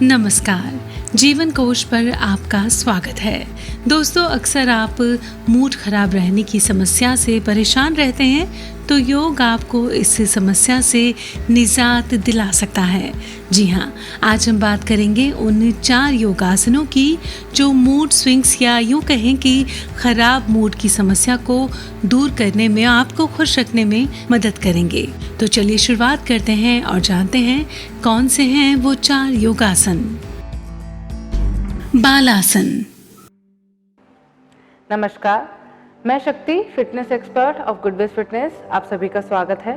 नमस्कार, जीवन कोश पर आपका स्वागत है। दोस्तों, अक्सर आप मूड खराब रहने की समस्या से परेशान रहते हैं, तो योग आपको इस समस्या से निजात दिला सकता है। जी हाँ, आज हम बात करेंगे उन 4 योगासनों की जो मूड स्विंग्स या यूँ कहें कि खराब मूड की समस्या को दूर करने में, आपको खुश रखने में मदद करेंगे। तो चलिए शुरुआत करते हैं और जानते हैं कौन से हैं वो 4 योगासन। बालासन। नमस्कार, मैं शक्ति, fitness expert of goodwill fitness. आप सभी का स्वागत है।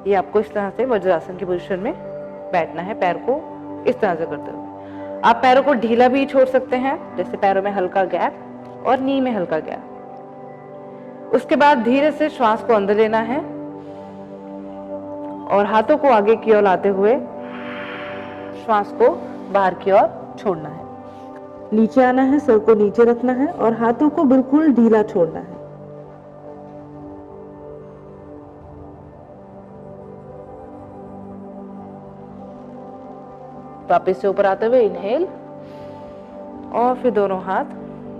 ये आपको इस तरह से वज्रासन की पोजीशन में बैठना है, पैर को इस तरह से करते हुए। आप पैरों को ढीला भी छोड़ सकते हैं, जैसे पैरों में हल्का गैप और नी में हल्का गैप। उसके बाद धीरे से श्वास को अंदर लेना है और हाथों को आगे की ओर लाते हुए श्वास को बाहर की ओर छोड़ना है। नीचे आना है, सर को नीचे रखना है और हाथों को बिल्कुल ढीला छोड़ना है। वापस से ऊपर आते हुए इनहेल और फिर दोनों हाथ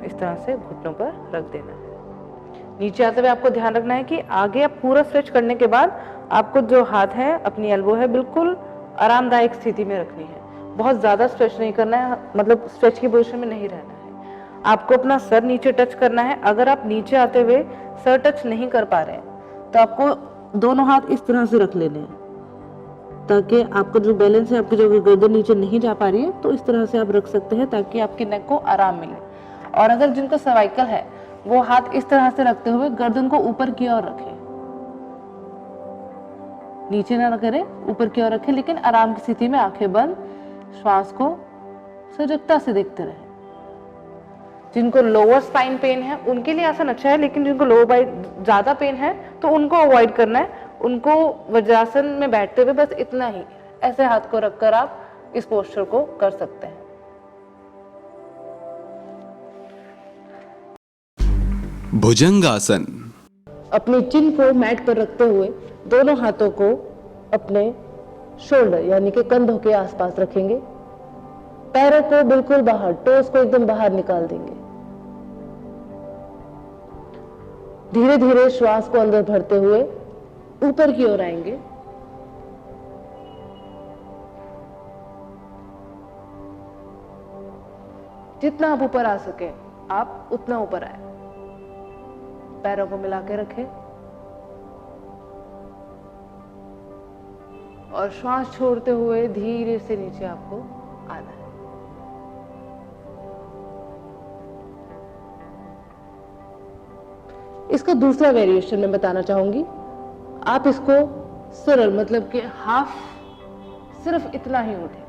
इस तरह से घुटनों पर रख देना है। नीचे आते हुए आपको ध्यान रखना है कि आगे आप पूरा स्ट्रेच करने के बाद आपको जो हाथ है, अपनी एल्बो है, बिल्कुल आरामदायक स्थिति में रखनी है। बहुत ज्यादा स्ट्रेच नहीं करना है, मतलब स्ट्रेच की पोजीशन में नहीं रहना है। आपको अपना सर नीचे टच करना है। अगर आप नीचे आते हुए सर टच नहीं कर पा रहे हैं तो आपको दोनों हाथ इस तरह से रख लेने हैं, ताकि आपका जो बैलेंस है, आपकी जो गर्दन नीचे नहीं जा पा रही है, तो इस तरह से आप रख सकते हैं ताकि आपकी नेक को आराम मिले। और अगर जिनको सर्वाइकल है वो हाथ इस तरह से रखते हुए गर्दन को ऊपर की ओर रखें, नीचे ना करें, ऊपर की ओर रखें, लेकिन आराम की स्थिति में आंखें बंद, श्वास को सजगता से देखते रहें। जिनको लोअर स्पाइन पेन है उनके लिए आसन अच्छा है, लेकिन जिनको लोअर बाइट ज्यादा पेन है तो उनको अवॉइड करना है। उनको वज्रासन में बैठते हुए बस इतना ही ऐसे हाथ को रखकर आप इस पोस्चर को कर सकते हैं। भुजंगासन। अपनी चिन को मैट पर रखते हुए दोनों हाथों को अपने शोल्डर यानी कि कंधों के आसपास रखेंगे। पैरों को बिल्कुल बाहर, टोस को एकदम बाहर निकाल देंगे। धीरे धीरे श्वास को अंदर भरते हुए ऊपर की ओर आएंगे। जितना आप ऊपर आ सके आप उतना ऊपर आए। पैरों को मिला के रखें और श्वास छोड़ते हुए धीरे से नीचे आपको आना है। इसका दूसरा वेरिएशन मैं बताना चाहूंगी। आप इसको सरल, मतलब कि हाफ, सिर्फ इतना ही उठे,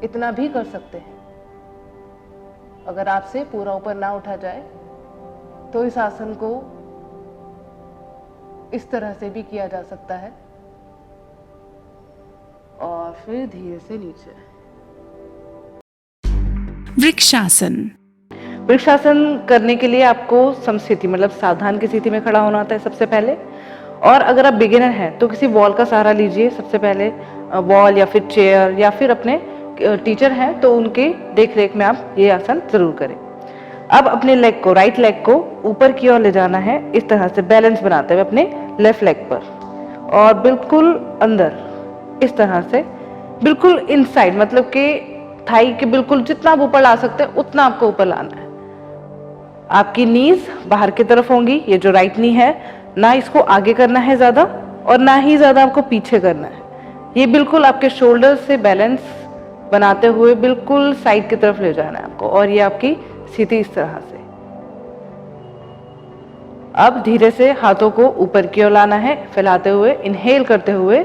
इतना भी कर सकते हैं। अगर आपसे पूरा ऊपर ना उठा जाए तो इस आसन को इस तरह से भी किया जा सकता है और फिर धीरे से नीचे। वृक्षासन। वृक्षासन करने के लिए आपको समस्थिति, मतलब सावधान की स्थिति में खड़ा होना होता है सबसे पहले। और अगर आप बिगिनर हैं तो किसी वॉल का सहारा लीजिए सबसे पहले, वॉल या फिर चेयर, या फिर अपने टीचर हैं तो उनके देख रेख में आप ये आसन जरूर करें। अब अपने लेग को, राइट लेग को ऊपर की ओर ले जाना है, इस तरह से बैलेंस बनाते हुए अपने लेफ्ट लेग पर, और बिल्कुल अंदर इस तरह से, बिल्कुल इनसाइड, मतलब कि थाई के बिल्कुल जितना आप ऊपर ला सकते हैं उतना आपको ऊपर लाना है। आपकी नीज बाहर की तरफ होंगी। ये जो राइट नी है, ना इसको आगे करना है ज्यादा और ना ही ज्यादा आपको पीछे करना है। ये बिल्कुल आपके शोल्डर से बैलेंस बनाते हुए बिल्कुल साइड की तरफ ले जाना है आपको, और ये आपकी स्थिति इस तरह से। अब धीरे से हाथों को ऊपर की ओर लाना है, फैलाते हुए इनहेल करते हुए,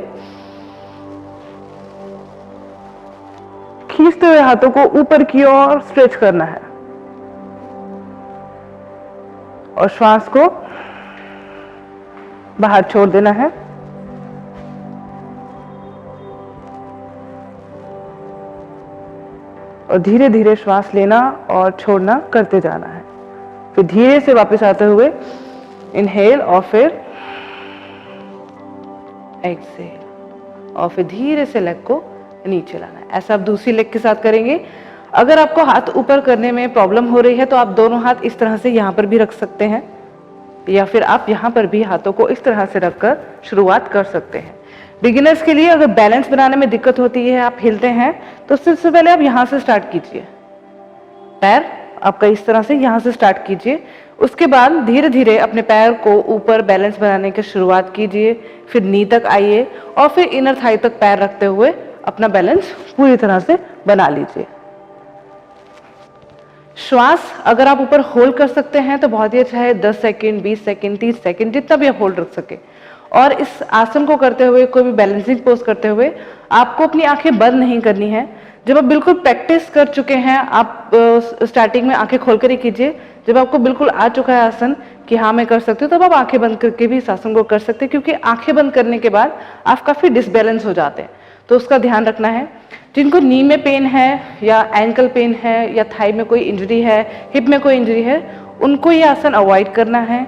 खींचते हुए हाथों को ऊपर की ओर स्ट्रेच करना है और श्वास को बाहर छोड़ देना है। और धीरे धीरे श्वास लेना और छोड़ना करते जाना है। फिर धीरे से वापस आते हुए इनहेल और फिर एक्सहेल, और फिर धीरे से लेग को नीचे लाना है। ऐसा आप दूसरी लेग के साथ करेंगे। अगर आपको हाथ ऊपर करने में प्रॉब्लम हो रही है तो आप दोनों हाथ इस तरह से यहाँ पर भी रख सकते हैं, या फिर आप यहाँ पर भी हाथों को इस तरह से रखकर शुरुआत कर सकते हैं। बिगिनर्स के लिए अगर बैलेंस बनाने में दिक्कत होती है, आप हिलते हैं, तो सबसे पहले आप यहाँ से स्टार्ट कीजिए। पैर आपका इस तरह से यहाँ से स्टार्ट कीजिए। उसके बाद धीरे धीरे अपने पैर को ऊपर बैलेंस बनाने की शुरुआत कीजिए, फिर नी तक आइए और फिर इनर थाई तक पैर रखते हुए अपना बैलेंस पूरी तरह से बना लीजिए। श्वास अगर आप ऊपर होल्ड कर सकते हैं तो बहुत ही अच्छा है। 10 सेकंड, 20 सेकंड, 30 सेकंड, जितना भी आप होल्ड रख सके। और इस आसन को करते हुए, कोई भी बैलेंसिंग पोज करते हुए, आपको अपनी आंखें बंद नहीं करनी है। जब आप बिल्कुल प्रैक्टिस कर चुके हैं, आप स्टार्टिंग में आंखें खोलकर ही कीजिए। जब आपको बिल्कुल आ चुका है आसन कि हाँ मैं कर सकती हूँ, तब आप आंखें बंद करके भी इस आसन को कर सकते हैं, क्योंकि आंखें बंद करने के बाद आप काफी डिसबैलेंस हो जाते हैं, तो उसका ध्यान रखना है। जिनको नी में पेन है या एंकल पेन है या थाई में कोई इंजरी है, हिप में कोई इंजरी है, उनको ये आसन अवॉइड करना है।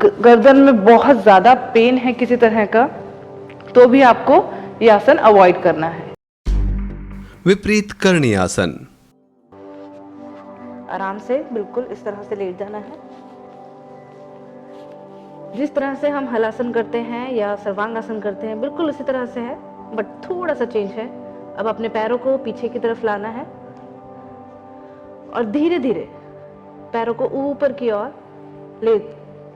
गर्दन में बहुत ज्यादा पेन है किसी तरह का, तो भी आपको ये आसन अवॉइड करना है। विपरीत करणी आसन। आराम से बिल्कुल इस तरह से लेट जाना है। जिस तरह से हम हलासन करते हैं या सर्वांगासन करते हैं, बिल्कुल उसी तरह से है, बट थोड़ा सा चेंज है। अब अपने पैरों को पीछे की तरफ लाना है और धीरे धीरे पैरों को ऊपर की ओर ले,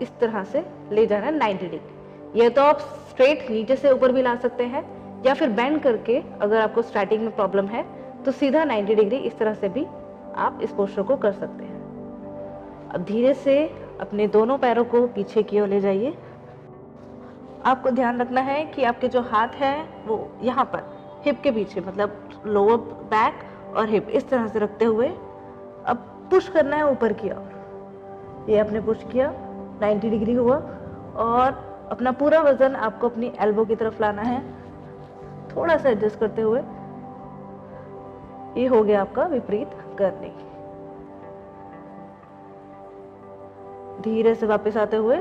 इस तरह से ले जाना है 90 डिग्री। यह तो आप स्ट्रेट नीचे से ऊपर भी ला सकते हैं, या फिर बेंड करके, अगर आपको स्टार्टिंग में प्रॉब्लम है तो सीधा 90 डिग्री इस तरह से भी आप इस पोस्चर को कर सकते हैं। अब धीरे से अपने दोनों पैरों को पीछे की ओर ले जाइए। आपको ध्यान रखना है कि आपके जो हाथ है वो यहाँ पर हिप के पीछे, मतलब लोअर बैक और हिप इस तरह से रखते हुए अब पुश करना है ऊपर की ओर। ये आपने पुश किया, 90 डिग्री हुआ, और अपना पूरा वजन आपको अपनी एल्बो की तरफ लाना है, थोड़ा सा एडजस्ट करते हुए। ये हो गया आपका विपरीत करनी। धीरे से वापस आते हुए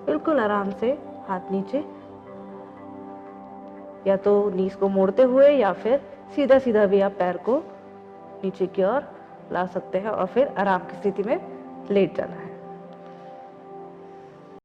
बिल्कुल आराम से हाथ नीचे, या तो नीज को मोड़ते हुए या फिर सीधा सीधा भी आप पैर को नीचे की ओर ला सकते हैं और फिर आराम की स्थिति में लेट जाना है।